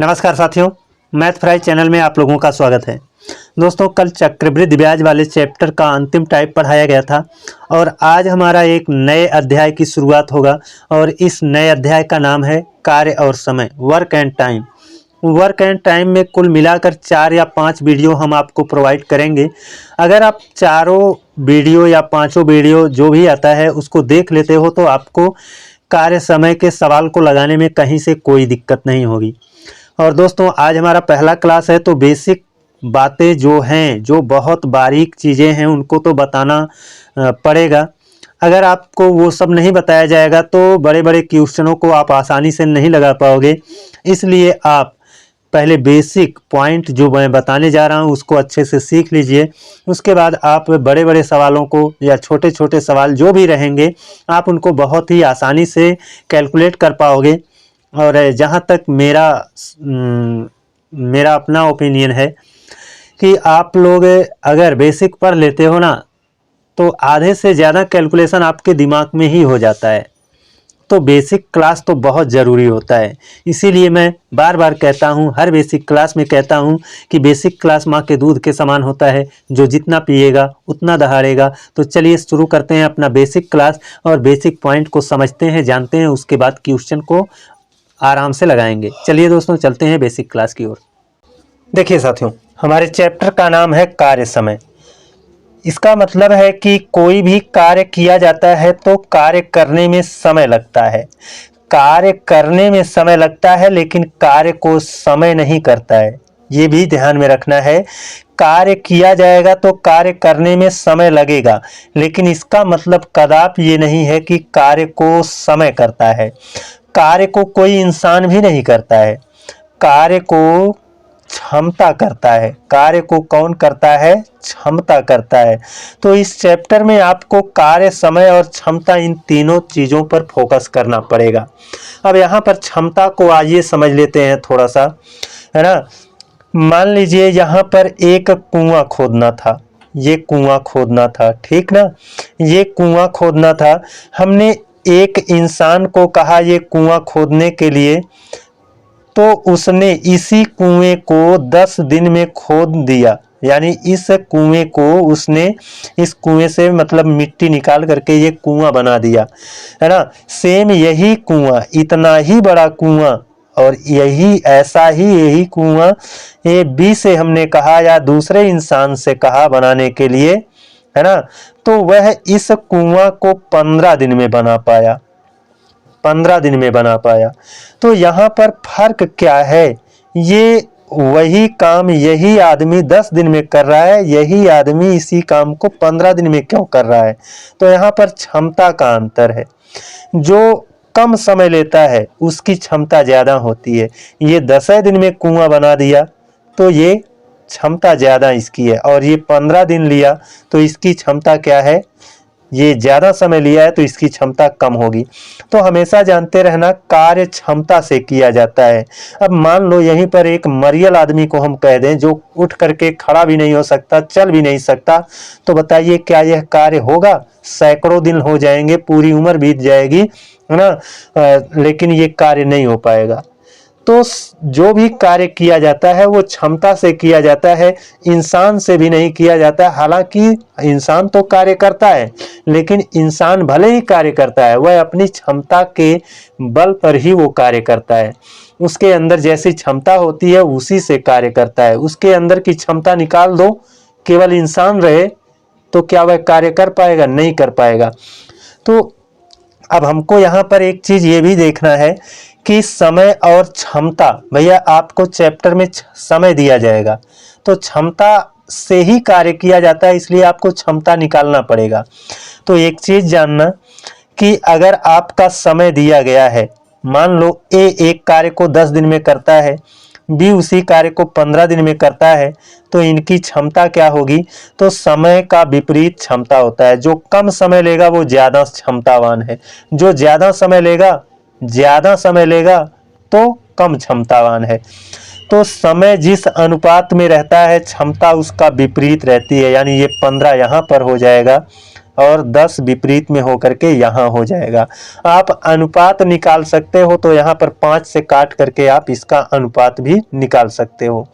नमस्कार साथियों, math fry channel में आप लोगों का स्वागत है। दोस्तों, कल चक्रवृद्धि ब्याज वाले चैप्टर का अंतिम टाइप पढ़ाया गया था और आज हमारा एक नए अध्याय की शुरुआत होगा और इस नए अध्याय का नाम है कार्य और समय, work and time. Work and time में कुल मिलाकर 4 या 5 वीडियो हम आपको प्रोवाइड करेंगे। अगर आप चारों वीडियो या पांचों वीडियो जो भी आता है उसको देख लेते हो तो आपको कार्य समय के सवाल को लगाने में कहीं से कोई दिक्कत नहीं होगी। और दोस्तों, आज हमारा पहला क्लास है तो बेसिक बातें जो हैं, जो बहुत बारीक चीज़ें हैं, उनको तो बताना पड़ेगा। अगर आपको वो सब नहीं बताया जाएगा तो बड़े बड़े क्वेश्चनों को आप आसानी से नहीं लगा पाओगे। इसलिए आप पहले बेसिक पॉइंट जो मैं बताने जा रहा हूँ उसको अच्छे से सीख लीजिए। उसके बाद आप बड़े बड़े सवालों को या छोटे छोटे सवाल जो भी रहेंगे आप उनको बहुत ही आसानी से कैलकुलेट कर पाओगे। और जहाँ तक मेरा अपना ओपिनियन है कि आप लोग अगर बेसिक पढ़ लेते हो ना तो आधे से ज़्यादा कैलकुलेशन आपके दिमाग में ही हो जाता है। तो बेसिक क्लास तो बहुत ज़रूरी होता है। इसीलिए मैं बार बार कहता हूँ, हर बेसिक क्लास में कहता हूँ कि बेसिक क्लास माँ के दूध के समान होता है, जो जितना पिएगा उतना दहाड़ेगा। तो चलिए शुरू करते हैं अपना बेसिक क्लास और बेसिक पॉइंट को समझते हैं, जानते हैं, उसके बाद क्वेश्चन को आराम से लगाएंगे। चलिए दोस्तों, चलते हैं बेसिक क्लास की ओर। देखिए साथियों, हमारे चैप्टर का नाम है कार्य समय। इसका मतलब है कि कोई भी कार्य किया जाता है तो कार्य करने में समय लगता है। कार्य करने में समय लगता है लेकिन कार्य को समय नहीं करता है। ये भी ध्यान में रखना है। कार्य किया जाएगा तो कार्य करने में समय लगेगा, लेकिन इसका मतलब कदापि ये नहीं है कि कार्य को समय करता है। कार्य को कोई इंसान भी नहीं करता है, कार्य को क्षमता करता है। कार्य को कौन करता है? क्षमता करता है। तो इस चैप्टर में आपको कार्य, समय और क्षमता, इन तीनों चीज़ों पर फोकस करना पड़ेगा। अब यहाँ पर क्षमता को आइए समझ लेते हैं थोड़ा सा, है ना। मान लीजिए यहाँ पर एक कुआं खोदना था, ये कुआं खोदना था, ठीक ना। ये कुआं खोदना था। हमने एक इंसान को कहा ये कुआं खोदने के लिए, तो उसने इसी कुएं को 10 दिन में खोद दिया। यानी इस कुएं को उसने, इस कुएं से मतलब मिट्टी निकाल करके ये कुआं बना दिया, है ना। सेम यही कुआं, इतना ही बड़ा कुआं और यही कुआं ये बी से हमने कहा या दूसरे इंसान से कहा बनाने के लिए, है ना। तो वह इस कुआं को 15 दिन में बना पाया, 15 दिन में बना पाया। तो यहाँ पर फर्क क्या है? ये वही काम यही आदमी 10 दिन में कर रहा है, यही आदमी इसी काम को 15 दिन में क्यों कर रहा है? तो यहाँ पर क्षमता का अंतर है। जो कम समय लेता है उसकी क्षमता ज़्यादा होती है। ये 10 दिन में कुआं बना दिया तो ये क्षमता ज़्यादा इसकी है, और ये 15 दिन लिया तो इसकी क्षमता क्या है? ये ज़्यादा समय लिया है तो इसकी क्षमता कम होगी। तो हमेशा जानते रहना, कार्य क्षमता से किया जाता है। अब मान लो यहीं पर एक मरियल आदमी को हम कह दें जो उठ करके खड़ा भी नहीं हो सकता, चल भी नहीं सकता, तो बताइए क्या यह कार्य होगा? सैकड़ों दिन हो जाएंगे, पूरी उम्र बीत जाएगी, है ना, लेकिन ये कार्य नहीं हो पाएगा। तो जो भी कार्य किया जाता है वो क्षमता से किया जाता है, इंसान से भी नहीं किया जाता। हालांकि इंसान तो कार्य करता है, लेकिन इंसान भले ही कार्य करता है, वह अपनी क्षमता के बल पर ही वो कार्य करता है। उसके अंदर जैसी क्षमता होती है उसी से कार्य करता है। उसके अंदर की क्षमता निकाल दो, केवल इंसान रहे, तो क्या वह कार्य कर पाएगा? नहीं कर पाएगा। तो अब हमको यहाँ पर एक चीज ये भी देखना है कि समय और क्षमता, भैया आपको चैप्टर में समय दिया जाएगा तो क्षमता से ही कार्य किया जाता है, इसलिए आपको क्षमता निकालना पड़ेगा। तो एक चीज जानना कि अगर आपका समय दिया गया है, मान लो ए एक कार्य को 10 दिन में करता है, बी उसी कार्य को 15 दिन में करता है, तो इनकी क्षमता क्या होगी? तो समय का विपरीत क्षमता होता है। जो कम समय लेगा वो ज्यादा क्षमतावान है, जो ज्यादा समय लेगा तो कम क्षमतावान है। तो समय जिस अनुपात में रहता है क्षमता उसका विपरीत रहती है। यानी ये 15 यहाँ पर हो जाएगा और 10 विपरीत में होकर के यहाँ हो जाएगा। आप अनुपात निकाल सकते हो तो यहाँ पर 5 से काट करके आप इसका अनुपात भी निकाल सकते हो।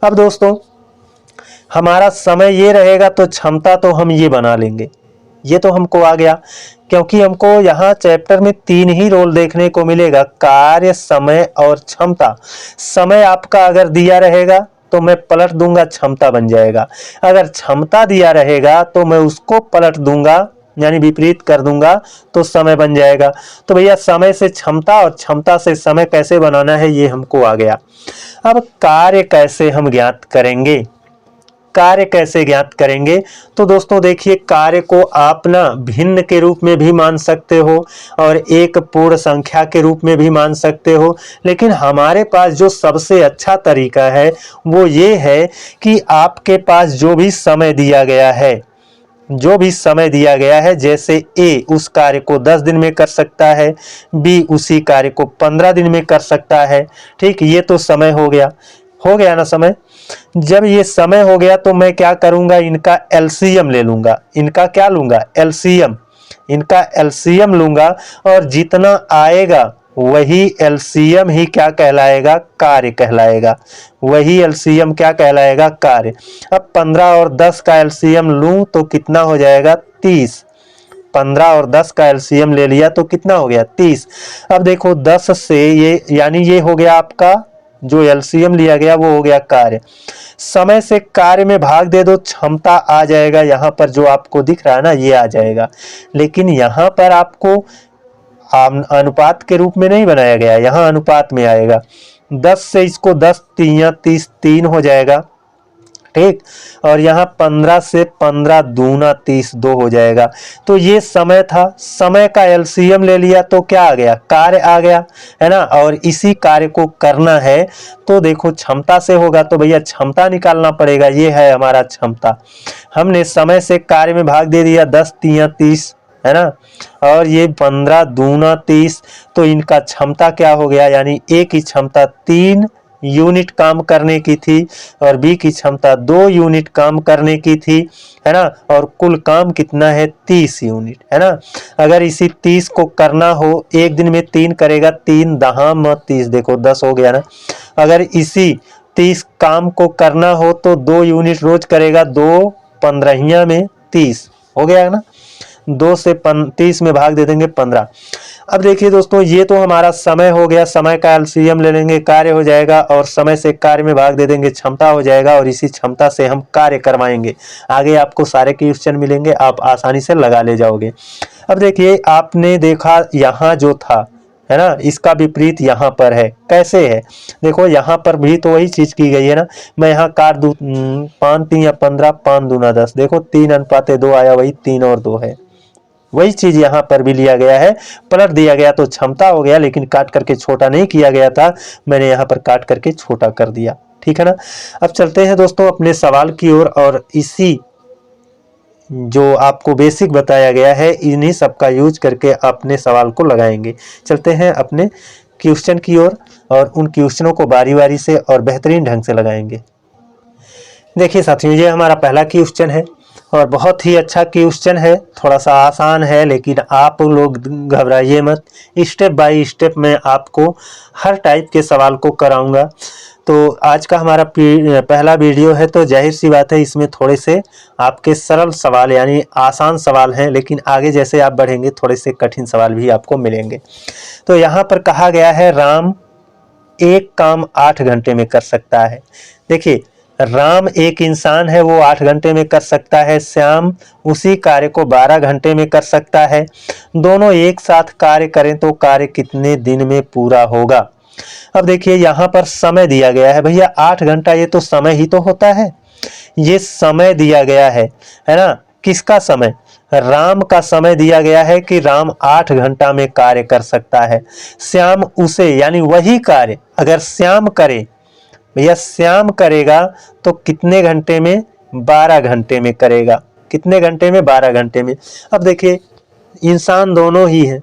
अब दोस्तों हमारा समय ये रहेगा तो क्षमता तो हम ये बना लेंगे, ये तो हमको आ गया, क्योंकि हमको यहाँ चैप्टर में 3 ही रोल देखने को मिलेगा, कार्य, समय और क्षमता। समय आपका अगर दिया रहेगा तो मैं पलट दूंगा, क्षमता बन जाएगा। अगर क्षमता दिया रहेगा तो मैं उसको पलट दूंगा, यानी विपरीत कर दूंगा, तो समय बन जाएगा। तो भैया समय से क्षमता और क्षमता से समय कैसे बनाना है ये हमको आ गया। अब कार्य कैसे हम ज्ञात करेंगे, कार्य कैसे ज्ञात करेंगे? तो दोस्तों देखिए, कार्य को आप ना भिन्न के रूप में भी मान सकते हो और एक पूर्ण संख्या के रूप में भी मान सकते हो, लेकिन हमारे पास जो सबसे अच्छा तरीका है वो ये है कि आपके पास जो भी समय दिया गया है, जो भी समय दिया गया है, जैसे ए उस कार्य को 10 दिन में कर सकता है, बी उसी कार्य को 15 दिन में कर सकता है। ठीक, ये तो समय हो गया ना समय। जब ये समय हो गया तो मैं क्या करूंगा, इनका एलसीएम ले लूंगा। इनका क्या लूंगा, एलसीएम। इनका एलसीएम लूंगा और जितना आएगा वही एलसीएम ही क्या कहलाएगा, कार्य कहलाएगा। वही एलसीएम क्या कहलाएगा, कार्य। अब 15 और 10 का एलसीएम लूं तो कितना हो जाएगा, 30। 15 और 10 का एलसीएम ले लिया तो कितना हो गया, 30। अब देखो 10 से ये, यानी ये हो गया आपका जो एलसीएम लिया गया वो हो गया कार्य। समय से कार्य में भाग दे दो, क्षमता आ जाएगा। यहाँ पर जो आपको दिख रहा है ना ये आ जाएगा, लेकिन यहाँ पर आपको अनुपात के रूप में नहीं बनाया गया, यहाँ अनुपात में आएगा। 10 से इसको 10 3 30, 3 हो जाएगा। ठीक, और यहाँ 15 से 15 दूना 30, 2 हो जाएगा। तो ये समय था, समय का एलसीएम ले लिया तो क्या आ गया, कार्य आ गया, है ना। और इसी कार्य को करना है तो देखो क्षमता से होगा, तो भैया क्षमता निकालना पड़ेगा। ये है हमारा क्षमता। हमने समय से कार्य में भाग दे दिया, 10 3 30, है ना, और ये 15 दूना 30, तो इनका क्षमता क्या हो गया, यानी ए की क्षमता 3 यूनिट काम करने की थी और बी की क्षमता 2 यूनिट काम करने की थी, है ना। और कुल काम कितना है, 30 यूनिट, है ना। अगर इसी 30 को करना हो एक दिन में 3 करेगा, 3 दहा म 30, देखो 10 हो गया ना। अगर इसी 30 काम को करना हो तो 2 यूनिट रोज करेगा, 2 15 में 30 हो गया ना। 2 से 30 में भाग दे देंगे 15। अब देखिए दोस्तों, ये तो हमारा समय हो गया, समय का एलसीएम ले लेंगे, कार्य हो जाएगा, और समय से कार्य में भाग दे देंगे, क्षमता हो जाएगा, और इसी क्षमता से हम कार्य करवाएंगे। आगे आपको सारे क्वेश्चन मिलेंगे, आप आसानी से लगा ले जाओगे। अब देखिए, आपने देखा यहाँ जो था, है ना, इसका विपरीत यहाँ पर है। कैसे है, देखो यहाँ पर भी तो वही चीज की गई है ना। मैं यहाँ काट दूं, 5 3 15, 5 दूना 10, देखो 3:2 आया, वही 3 और 2 है। वही चीज यहाँ पर भी लिया गया है, पलट दिया गया तो क्षमता हो गया, लेकिन काट करके छोटा नहीं किया गया था, मैंने यहाँ पर काट करके छोटा कर दिया। ठीक है ना। अब चलते हैं दोस्तों अपने सवाल की ओर, और इसी जो आपको बेसिक बताया गया है इन्हीं सब का यूज करके अपने सवाल को लगाएंगे। चलते हैं अपने क्वेश्चन की ओर, और उन क्वेश्चनों को बारी बारी से और बेहतरीन ढंग से लगाएंगे। देखिए साथियों, ये हमारा पहला क्वेश्चन है और बहुत ही अच्छा क्वेश्चन है, थोड़ा सा आसान है, लेकिन आप लोग घबराइए मत। स्टेप बाय स्टेप मैं आपको हर टाइप के सवाल को कराऊंगा। तो आज का हमारा पहला वीडियो है, तो जाहिर सी बात है इसमें थोड़े से आपके सरल सवाल यानी आसान सवाल हैं, लेकिन आगे जैसे आप बढ़ेंगे थोड़े से कठिन सवाल भी आपको मिलेंगे। तो यहाँ पर कहा गया है, राम एक काम 8 घंटे में कर सकता है। देखिए, राम एक इंसान है, वो 8 घंटे में कर सकता है। श्याम उसी कार्य को 12 घंटे में कर सकता है। दोनों एक साथ कार्य करें तो कार्य कितने दिन में पूरा होगा। अब देखिए, यहाँ पर समय दिया गया है, भैया 8 घंटा, ये तो समय ही तो होता है। ये समय दिया गया है ना। किसका समय, राम का समय दिया गया है कि राम 8 घंटा में कार्य कर सकता है। श्याम उसे, यानी वही कार्य अगर श्याम करे, भैया श्याम करेगा तो कितने घंटे में, 12 घंटे में करेगा। कितने घंटे में, 12 घंटे में। अब देखिए, इंसान दोनों ही हैं,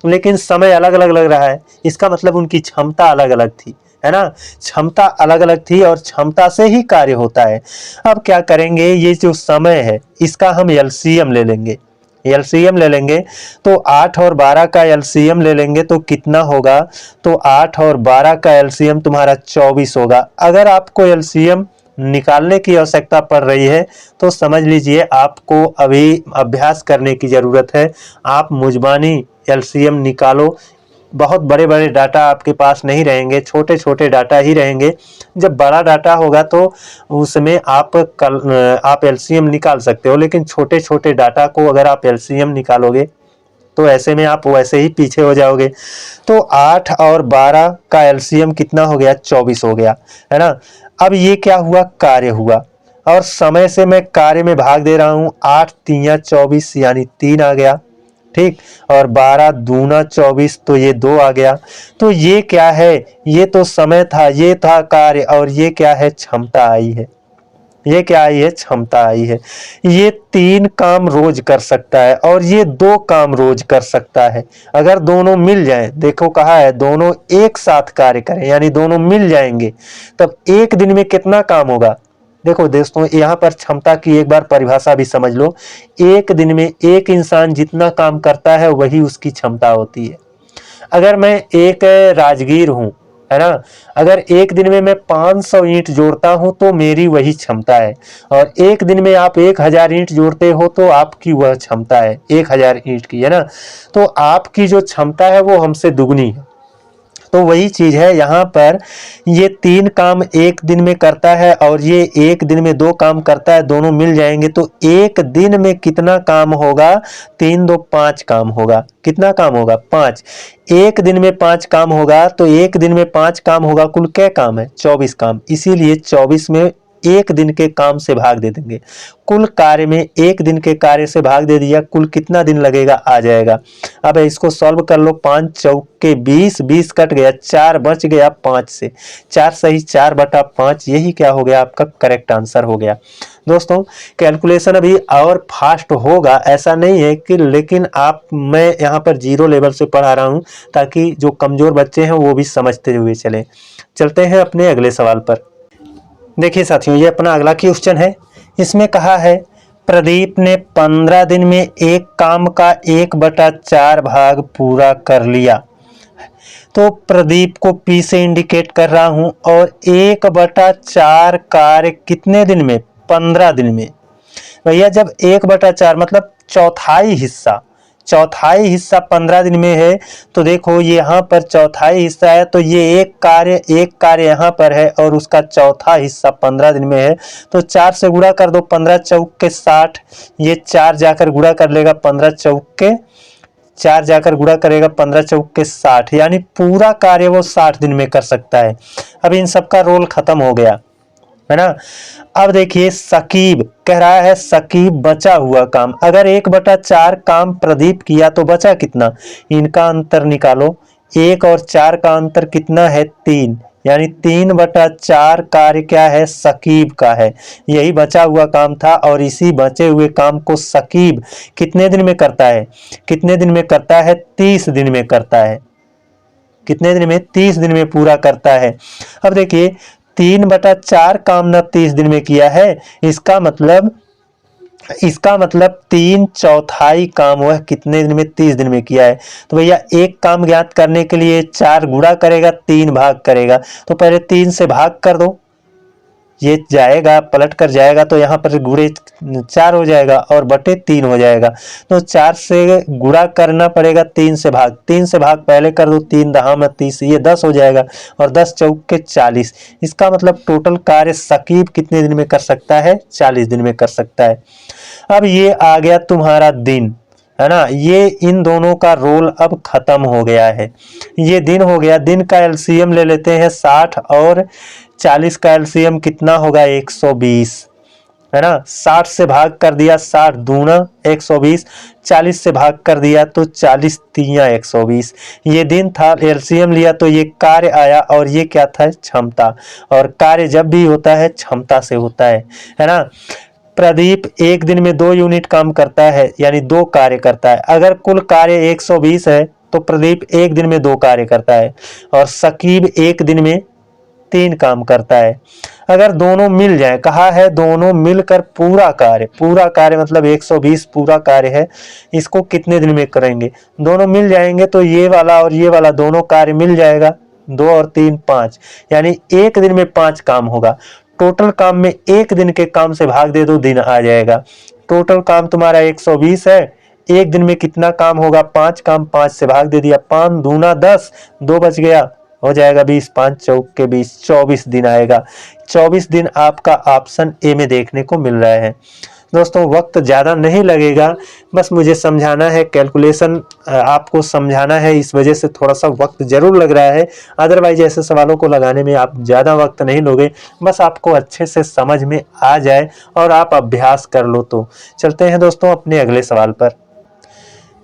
लेकिन समय अलग अलग लग रहा है, इसका मतलब उनकी क्षमता अलग अलग थी, है ना। क्षमता अलग अलग थी और क्षमता से ही कार्य होता है। अब क्या करेंगे, ये जो समय है इसका हम एलसीएम ले लेंगे। एलसीएम ले लेंगे तो 8 और 12 का एलसीएम ले लेंगे तो कितना होगा, तो 8 और 12 का एलसीएम तुम्हारा 24 होगा। अगर आपको एलसीएम निकालने की आवश्यकता पड़ रही है तो समझ लीजिए आपको अभी अभ्यास करने की ज़रूरत है। आप मुजबानी एलसीएम निकालो, बहुत बड़े बड़े डाटा आपके पास नहीं रहेंगे, छोटे छोटे डाटा ही रहेंगे। जब बड़ा डाटा होगा तो उसमें आप एलसीएम निकाल सकते हो, लेकिन छोटे छोटे डाटा को अगर आप एलसीएम निकालोगे तो ऐसे में आप वैसे ही पीछे हो जाओगे। तो 8 और 12 का एलसीएम कितना हो गया, 24 हो गया, है ना। अब ये क्या हुआ, कार्य हुआ, और समय से मैं कार्य में भाग दे रहा हूँ। 8 3 24 यानी 3 आ गया, ठीक, और 12 दूना 24 तो ये 2 आ गया। तो ये क्या है, ये तो समय था, ये था कार्य, और ये क्या है, क्षमता आई है। ये क्या आई है, क्षमता आई है। ये 3 काम रोज कर सकता है और ये 2 काम रोज कर सकता है। अगर दोनों मिल जाएं, देखो कहा है दोनों एक साथ कार्य करें, यानी दोनों मिल जाएंगे, तब एक दिन में कितना काम होगा। देखो दोस्तों, यहाँ पर क्षमता की एक बार परिभाषा भी समझ लो। एक दिन में एक इंसान जितना काम करता है वही उसकी क्षमता होती है। अगर मैं एक राजगीर हूँ, है ना, अगर एक दिन में मैं 500 ईंट जोड़ता हूं तो मेरी वही क्षमता है, और एक दिन में आप 1000 ईंट जोड़ते हो तो आपकी वह क्षमता है 1000 ईंट की, है ना। तो आपकी जो क्षमता है वो हमसे दुगनी है। तो वही चीज है यहाँ पर, ये 3 काम एक दिन में करता है और ये एक दिन में 2 काम करता है, दोनों मिल जाएंगे तो एक दिन में कितना काम होगा, 3 2 5 काम होगा। कितना काम होगा, 5। एक दिन में 5 काम होगा तो एक दिन में 5 काम होगा, कुल क्या काम है, 24 काम। इसीलिए 24 में एक दिन के काम से भाग दे देंगे, कुल कार्य में एक दिन के कार्य से भाग दे दिया, कुल कितना दिन लगेगा आ जाएगा। अब इसको सॉल्व कर लो, 5 चौके 20, 20 कट गया, 4 बच गया 5 से, 4 सही 4/5, यही क्या हो गया, आपका करेक्ट आंसर हो गया। दोस्तों कैलकुलेशन अभी और फास्ट होगा ऐसा नहीं है कि, लेकिन मैं यहाँ पर 0 लेवल से पढ़ा रहा हूँ ताकि जो कमजोर बच्चे हैं वो भी समझते हुए चलें। चलते हैं अपने अगले सवाल पर। देखिए साथियों, ये अपना अगला क्वेश्चन है। इसमें कहा है प्रदीप ने 15 दिन में एक काम का 1/4 भाग पूरा कर लिया। तो प्रदीप को P से इंडिकेट कर रहा हूं, और 1/4 कार्य कितने दिन में, 15 दिन में। भैया जब 1/4 मतलब चौथाई हिस्सा 15 दिन में है, तो देखो यहाँ पर चौथाई हिस्सा है, तो ये एक कार्य यहाँ पर है और उसका चौथा हिस्सा 15 दिन में है। तो 4 से गुणा कर दो, 15 चौके 60, ये 4 जाकर गुणा कर लेगा, 15 चौके 4 जाकर गुणा करेगा, 15 चौके 60, यानी पूरा कार्य वो 60 दिन में कर सकता है। अब इन सबका रोल खत्म हो गया, है ना। अब देखिए सकीब कह रहा है, सकीब बचा हुआ काम, अगर 1/4 काम प्रदीप किया तो बचा कितना, इनका अंतर निकालो। 1 और 4 का अंतर कितना है, 3, यानी 3/4 कार्य क्या है, सकीब का है। यही बचा हुआ काम था, और इसी बचे हुए काम को सकीब कितने दिन में करता है, कितने दिन में करता है, 30 दिन में करता है। कितने दिन में, 30 दिन में पूरा करता है। अब देखिए 3/4 काम ना 30 दिन में किया है, इसका मतलब 3/4 काम वह कितने दिन में, 30 दिन में किया है। तो भैया एक काम ज्ञात करने के लिए 4 गुणा करेगा, 3 भाग करेगा, तो पहले 3 से भाग कर दो, ये जाएगा पलट कर जाएगा, तो यहाँ पर गुणे 4 हो जाएगा और बटे 3 हो जाएगा। तो 4 से गुणा करना पड़ेगा, 3 से भाग, 3 से भाग पहले कर दो, 3 दहा में 30, ये 10 हो जाएगा, और 10 चौके 40। इसका मतलब टोटल कार्य सकीब कितने दिन में कर सकता है, 40 दिन में कर सकता है। अब ये आ गया तुम्हारा दिन, है ना, ये इन दोनों का रोल अब खत्म हो गया है। ये दिन हो गया, दिन का एलसीएम ले लेते हैं, 60 और 40 का एलसीएम कितना होगा, 120, है ना। 60 से भाग कर दिया, 60 दूना 120, 40 से भाग कर दिया तो 40 तिया 120। ये दिन था, एलसीएम लिया तो ये कार्य आया, और ये क्या था, क्षमता। और कार्य जब भी होता है क्षमता से होता है ना। प्रदीप एक दिन में 2 यूनिट काम करता है, यानी 2 कार्य करता है। अगर कुल कार्य 120 है तो प्रदीप एक दिन में 2 कार्य करता है, और सकीब एक दिन में 3 काम करता है। अगर दोनों मिल जाए, कहा है दोनों मिलकर पूरा कार्य मतलब 120 पूरा कार्य है, इसको कितने दिन में करेंगे? दोनों मिल जाएंगे तो ये वाला और ये वाला दोनों कार्य मिल जाएगा, 2 और 3 5, यानी एक दिन में 5 काम होगा। टोटल काम में एक दिन के काम से भाग दे दो, दिन आ जाएगा। टोटल काम तुम्हारा 120 है, एक दिन में कितना काम होगा? 5 काम, 5 से भाग दे दिया, 5 दूना 10, 2 बच गया, हो जाएगा 20, 5 चौक के 20, 24 दिन आएगा। 24 दिन आपका ऑप्शन ए में देखने को मिल रहा है। दोस्तों वक्त ज़्यादा नहीं लगेगा, बस मुझे समझाना है, कैलकुलेशन आपको समझाना है, इस वजह से थोड़ा सा वक्त ज़रूर लग रहा है। अदरवाइज ऐसे सवालों को लगाने में आप ज़्यादा वक्त नहीं लोगे, बस आपको अच्छे से समझ में आ जाए और आप अभ्यास कर लो। तो चलते हैं दोस्तों अपने अगले सवाल पर।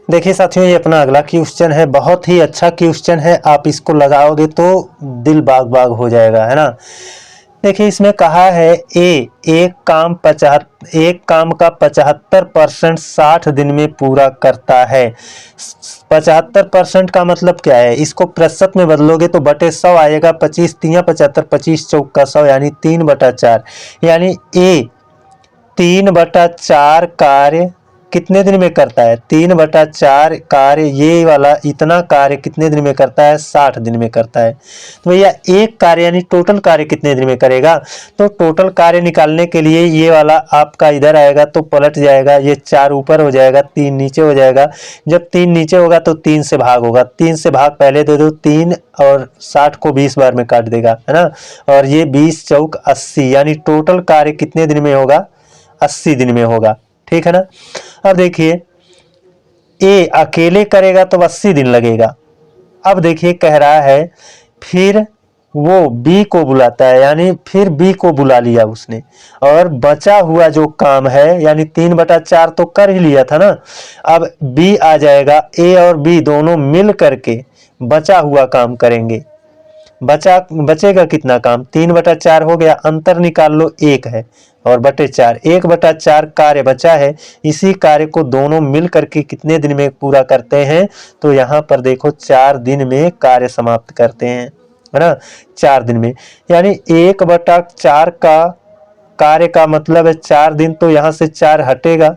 देखिए साथियों, ये अपना अगला क्वेश्चन है, बहुत ही अच्छा क्वेश्चन है, आप इसको लगाओगे तो दिल बाग बाग हो जाएगा, है ना। देखिए इसमें कहा है एक काम का 75% 60 दिन में पूरा करता है। 75% का मतलब क्या है? इसको प्रतिशत में बदलोगे तो बटे 100 आएगा, 25 तिया 75, 25 चौक का 100, यानी 3/4, यानी ए 3/4 कार्य कितने दिन में करता है? 3/4 कार्य, ये वाला इतना कार्य कितने दिन में करता है? 60 दिन में करता है। तो भैया एक कार्य यानी टोटल कार्य कितने दिन में करेगा? तो टोटल कार्य निकालने के लिए ये वाला आपका इधर आएगा तो पलट जाएगा, ये 4 ऊपर हो जाएगा, 3 नीचे हो जाएगा। जब 3 नीचे होगा तो 3 से भाग होगा, 3 से भाग पहले दे दो 3, और 60 को 20 बार में काट देगा, है ना। और ये 20 चौक 80, यानी टोटल कार्य कितने दिन में होगा? 80 दिन में होगा, ठीक है ना। अब देखिए ए अकेले करेगा तो 80 दिन लगेगा। अब देखिए कह रहा है फिर वो बी को बुलाता है, यानी फिर बी को बुला लिया उसने, और बचा हुआ जो काम है यानी 3/4 तो कर ही लिया था ना, अब बी आ जाएगा। ए और बी दोनों मिल करके बचा हुआ काम करेंगे। बचेगा कितना काम? 3/4 हो गया, अंतर निकाल लो, 1 है, और बटे 4, 1/4 कार्य बचा है। इसी कार्य को दोनों मिल करके कितने दिन में पूरा करते हैं? तो यहाँ पर देखो 4 दिन में कार्य समाप्त करते हैं, है ना, 4 दिन में। यानी 1/4 का कार्य का मतलब है 4 दिन, तो यहाँ से 4 हटेगा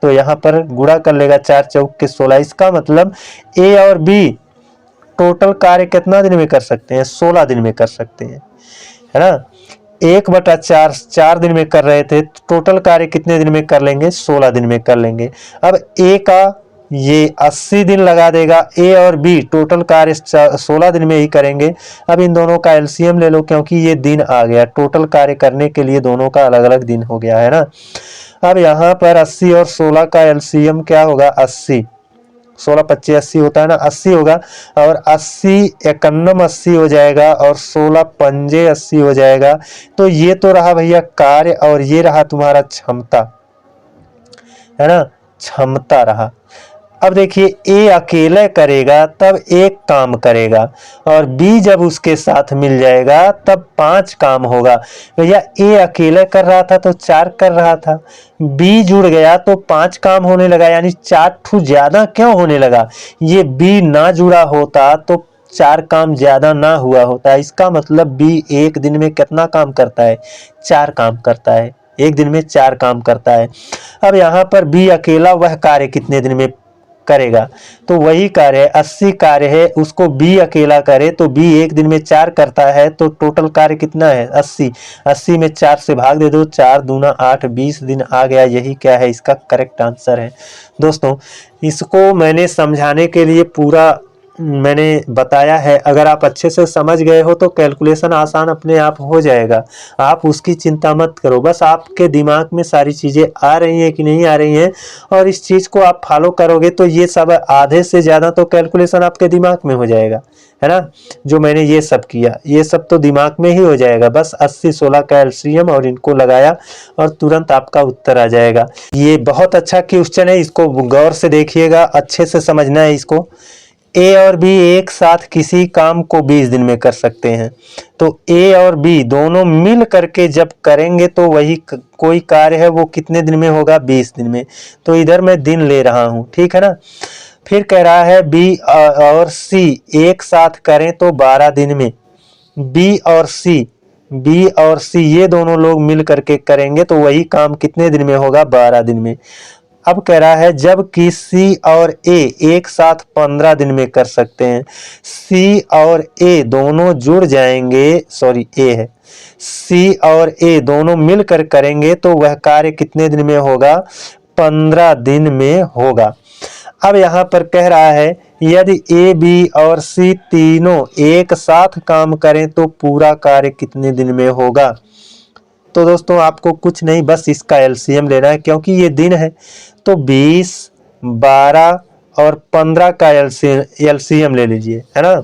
तो यहाँ पर गुणा कर लेगा, 4 चौक के 16। इसका मतलब ए और बी टोटल कार्य कितना दिन में कर सकते हैं? 16 दिन में कर सकते हैं, है ना। 1/4 4 दिन में कर रहे थे, टोटल कार्य कितने दिन में कर लेंगे? 16 दिन में कर लेंगे। अब ए का ये 80 दिन लगा देगा, ए और बी टोटल कार्य 16 दिन में ही करेंगे। अब इन दोनों का एलसीएम ले लो, क्योंकि ये दिन आ गया, टोटल कार्य करने के लिए दोनों का अलग अलग दिन हो गया, है ना। अब यहाँ पर 80 और 16 का एलसीएम क्या होगा? 80, 16 25 80 होता है ना, 80 होगा, और 80 51 80 हो जाएगा, और 16 पंजे 80 हो जाएगा। तो ये तो रहा भैया कार्य, और ये रहा तुम्हारा क्षमता, है ना, क्षमता रहा। अब देखिए ए अकेले करेगा तब एक काम करेगा, और बी जब उसके साथ मिल जाएगा तब 5 काम होगा। भैया ए अकेले कर रहा था तो 4 कर रहा था, बी जुड़ गया तो 5 काम होने लगा, यानी 4 ठू ज्यादा क्यों होने लगा? ये बी ना जुड़ा होता तो 4 काम ज्यादा ना हुआ होता। इसका मतलब बी एक दिन में कितना काम करता है? 4 काम करता है, एक दिन में 4 काम करता है। अब यहाँ पर बी अकेला वह कार्य कितने दिन में करेगा? तो वही कार्य 80 कार्य है, उसको बी अकेला करे तो बी एक दिन में 4 करता है, तो टोटल कार्य कितना है? 80। 80 में 4 से भाग दे दो, 4 दूना 8, 20 दिन आ गया। यही क्या है? इसका करेक्ट आंसर है। दोस्तों इसको मैंने समझाने के लिए पूरा मैंने बताया है, अगर आप अच्छे से समझ गए हो तो कैलकुलेशन आसान अपने आप हो जाएगा, आप उसकी चिंता मत करो। बस आपके दिमाग में सारी चीज़ें आ रही हैं कि नहीं आ रही हैं, और इस चीज़ को आप फॉलो करोगे तो ये सब आधे से ज़्यादा तो कैलकुलेशन आपके दिमाग में हो जाएगा, है ना। जो मैंने ये सब किया, ये सब तो दिमाग में ही हो जाएगा। बस 80 16 का एलसीएम और इनको लगाया और तुरंत आपका उत्तर आ जाएगा। ये बहुत अच्छा क्वेश्चन है, इसको गौर से देखिएगा, अच्छे से समझना है इसको। ए और बी एक साथ किसी काम को 20 दिन में कर सकते हैं, तो ए और बी दोनों मिल करके जब करेंगे तो वही कोई कार्य है वो कितने दिन में होगा? 20 दिन में। तो इधर मैं दिन ले रहा हूँ, ठीक है ना। फिर कह रहा है बी और सी एक साथ करें तो 12 दिन में। बी और सी बी और सी ये दोनों लोग मिल करके करेंगे तो वही काम कितने दिन में होगा, 12 दिन में। अब कह रहा है जबकि सी और ए एक साथ 15 दिन में कर सकते हैं। सी और ए दोनों जुड़ जाएंगे, सॉरी ए है, सी और ए दोनों मिलकर करेंगे तो वह कार्य कितने दिन में होगा, 15 दिन में होगा। अब यहाँ पर कह रहा है यदि ए बी और सी तीनों एक साथ काम करें तो पूरा कार्य कितने दिन में होगा। तो दोस्तों आपको कुछ नहीं, बस इसका एलसीएम लेना है क्योंकि ये दिन है। तो 20, 12 और 15 का एलसीएम ले लीजिए, है ना।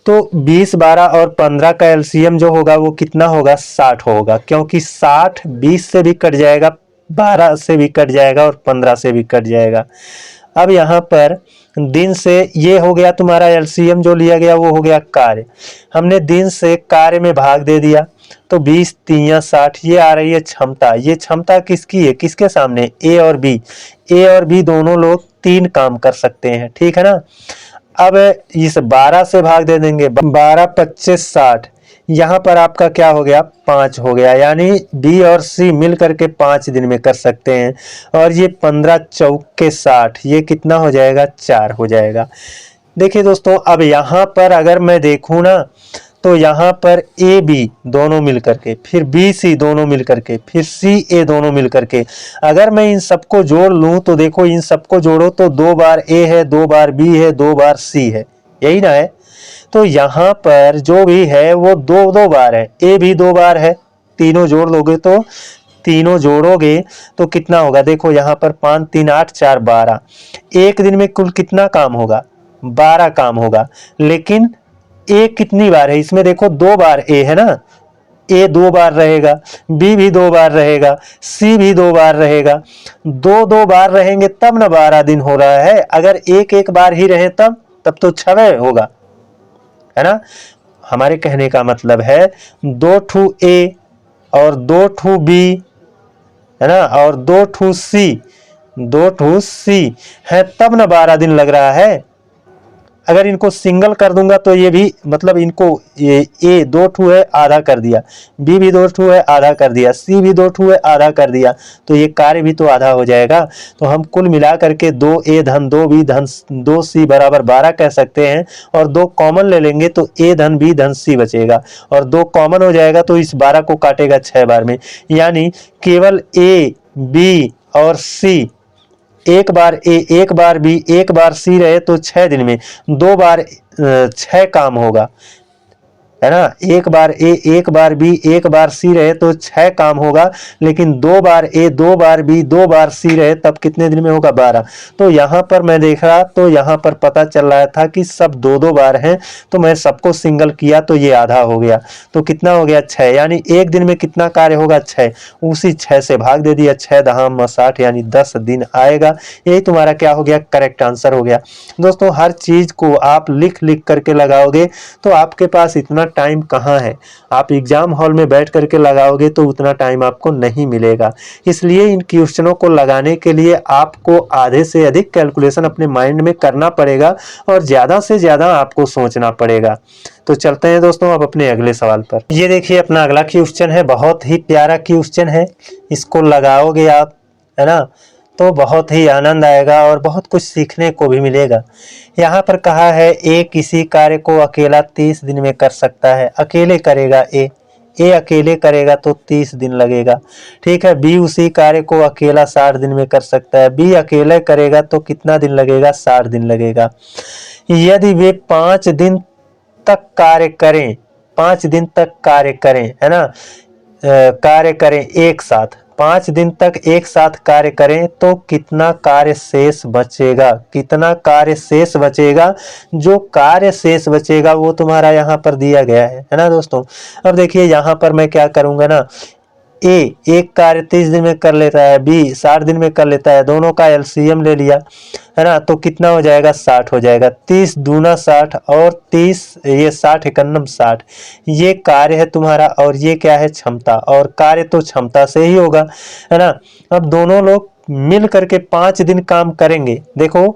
तो 20, 12 और 15 का एलसीएम जो होगा वो कितना होगा, 60 होगा, क्योंकि 60 20 से भी कट जाएगा, 12 से भी कट जाएगा और 15 से भी कट जाएगा। अब यहाँ पर दिन से ये हो गया तुम्हारा एलसीएम जो लिया गया वो हो गया कार्य। हमने दिन से कार्य में भाग दे दिया तो 20 3 60, ये आ रही है क्षमता। ये क्षमता किसकी है, किसके सामने, ए और बी। ए और बी दोनों लोग 3 काम कर सकते हैं, ठीक है ना। अब इस 12 से भाग दे देंगे, 12 25 60, यहाँ पर आपका क्या हो गया, 5 हो गया, यानी बी और सी मिल करके 5 दिन में कर सकते हैं। और ये 15 चौके 60, ये कितना हो जाएगा, 4 हो जाएगा। देखिए दोस्तों अब यहाँ पर अगर मैं देखूँ ना तो यहाँ पर ए बी दोनों मिल करके, फिर बी सी दोनों मिल करके, फिर सी ए दोनों मिल करके, अगर मैं इन सबको जोड़ लूँ तो देखो इन सबको जोड़ो तो 2 बार ए है, 2 बार बी है, 2 बार सी है, यही ना है। तो यहाँ पर जो भी है वो 2 बार है, ए भी 2 बार है, तीनों जोड़ लोगे तो, तीनों जोड़ोगे तो कितना होगा, देखो यहाँ पर 5 3 8 4 12, एक दिन में कुल कितना काम होगा, 12 काम होगा। लेकिन ए कितनी बार है इसमें, देखो 2 बार ए है ना, ए 2 बार रहेगा, बी भी 2 बार रहेगा, सी भी 2 बार रहेगा, 2 बार रहेंगे तब ना 12 दिन हो रहा है। अगर एक बार ही रहे तब तो 6 होगा, है ना। हमारे कहने का मतलब है 2 ठू ए और 2 ठू बी, है ना, और 2 ठू सी, 2 ठू सी है तब ना 12 दिन लग रहा है। अगर इनको सिंगल कर दूंगा तो ये भी मतलब इनको ये ए 2 ठू है आधा कर दिया, बी भी 2 ठू है आधा कर दिया, सी भी 2 ठू है आधा कर दिया, तो ये कार्य भी तो आधा हो जाएगा। तो हम कुल मिला करके 2 ए धन 2 बी धन 2 सी बराबर 12 कह सकते हैं। और 2 कॉमन ले लेंगे तो ए धन बी धन सी बचेगा, और 2 कॉमन हो जाएगा तो इस 12 को काटेगा 6 बार में, यानी केवल ए बी और सी, एक बार ए एक बार बी एक बार सी रहे तो 6 दिन में 2 बार 6 काम होगा, है ना। एक बार ए एक बार बी एक बार सी रहे तो 6 काम होगा, लेकिन 2 बार ए 2 बार बी 2 बार सी रहे तब कितने दिन में होगा, 12। तो यहाँ पर मैं देख रहा तो यहाँ पर पता चल रहा था कि सब 2 बार हैं, तो मैं सबको सिंगल किया तो ये आधा हो गया, तो कितना हो गया, 6, यानी एक दिन में कितना कार्य होगा, 6। उसी 6 से भाग दे दिया, 6 दहाम 60 यानी 10 दिन आएगा। यही तुम्हारा क्या हो गया, करेक्ट आंसर हो गया। दोस्तों हर चीज को आप लिख लिख करके लगाओगे तो आपके पास इतना टाइम कहाँ है, आप एग्जाम हॉल में बैठ करके लगाओगे तो उतना टाइम आपको नहीं मिलेगा। इसलिए इन क्वेश्चनों को लगाने के लिए आपको आधे से अधिक कैलकुलेशन अपने माइंड में करना पड़ेगा और ज्यादा से ज्यादा आपको सोचना पड़ेगा। तो चलते हैं दोस्तों अब अपने अगले सवाल पर। ये देखिए अपना अगला क्वेश्चन है, बहुत ही प्यारा क्वेश्चन है, इसको लगाओगे आप, है ना, तो बहुत ही आनंद आएगा और बहुत कुछ सीखने को भी मिलेगा। यहाँ पर कहा है ए किसी कार्य को अकेला 30 दिन में कर सकता है, अकेले करेगा ए अकेले करेगा तो 30 दिन लगेगा, ठीक है। बी उसी कार्य को अकेला 60 दिन में कर सकता है, बी अकेले करेगा तो कितना दिन लगेगा, 60 दिन लगेगा। यदि वे 5 दिन तक कार्य करें, 5 दिन तक कार्य करें, है ना, कार्य करें एक साथ, 5 दिन तक एक साथ कार्य करें तो कितना कार्य शेष बचेगा, कितना कार्य शेष बचेगा। जो कार्य शेष बचेगा वो तुम्हारा यहाँ पर दिया गया है ना दोस्तों। अब देखिए यहाँ पर मैं क्या करूँगा ना, ए एक कार्य 30 दिन में कर लेता है, बी 60 दिन में कर लेता है, दोनों का एलसीएम ले लिया, है ना, तो कितना हो जाएगा, 60 हो जाएगा। 30 दूना 60 और 30 ये 60 एकन्नम 60, ये कार्य है तुम्हारा और ये क्या है, क्षमता, और कार्य तो क्षमता से ही होगा, है ना। अब दोनों लोग मिल करके 5 दिन काम करेंगे। देखो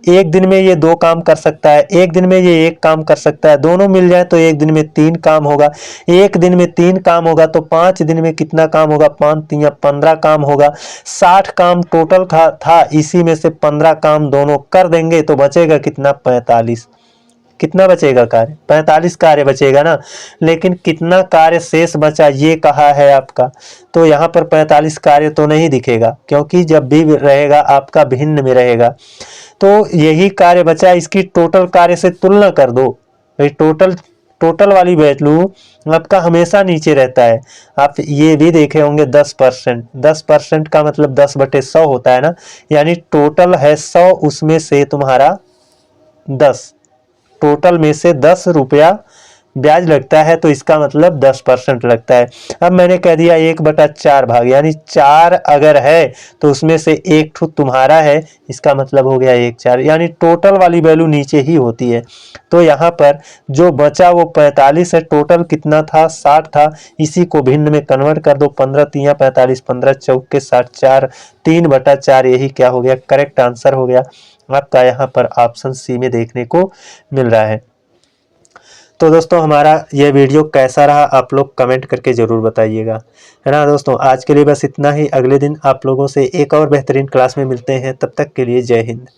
एक दिन में ये 2 काम कर सकता है, एक दिन में ये 1 काम कर सकता है, दोनों मिल जाए तो एक दिन में 3 काम होगा। एक दिन में 3 काम होगा तो 5 दिन में कितना काम होगा, 5 3 15 काम होगा। 60 काम टोटल था, इसी में से 15 काम दोनों कर देंगे तो बचेगा कितना, 45। कितना बचेगा कार्य, 45 कार्य बचेगा ना। लेकिन कितना कार्य शेष बचा ये कहा है आपका, तो यहाँ पर 45 कार्य तो नहीं दिखेगा, क्योंकि जब भी रहेगा आपका भिन्न में रहेगा। तो यही कार्य बचा, इसकी टोटल कार्य से तुलना कर दो भाई। टोटल वाली वैल्यू आपका हमेशा नीचे रहता है। आप ये भी देखे होंगे 10%, 10% का मतलब 10/100 होता है ना, यानी टोटल है 100, उसमें से तुम्हारा 10, टोटल में से 10 रुपया ब्याज लगता है, तो इसका मतलब 10% लगता है। अब मैंने कह दिया 1/4 भाग, यानी 4 अगर है तो उसमें से 1 ठो तुम्हारा है, इसका मतलब हो गया 1/4, यानी टोटल वाली वैल्यू नीचे ही होती है। तो यहाँ पर जो बचा वो 45 है, टोटल कितना था, 60 था, इसी को भिन्न में कन्वर्ट कर दो, 15 3 45, 15 चौके 60, 4 3/4, यही क्या हो गया, करेक्ट आंसर हो गया आपका। यहाँ पर ऑप्शन सी में देखने को मिल रहा है। तो दोस्तों हमारा यह वीडियो कैसा रहा आप लोग कमेंट करके ज़रूर बताइएगा, है ना दोस्तों। आज के लिए बस इतना ही, अगले दिन आप लोगों से एक और बेहतरीन क्लास में मिलते हैं, तब तक के लिए जय हिंद।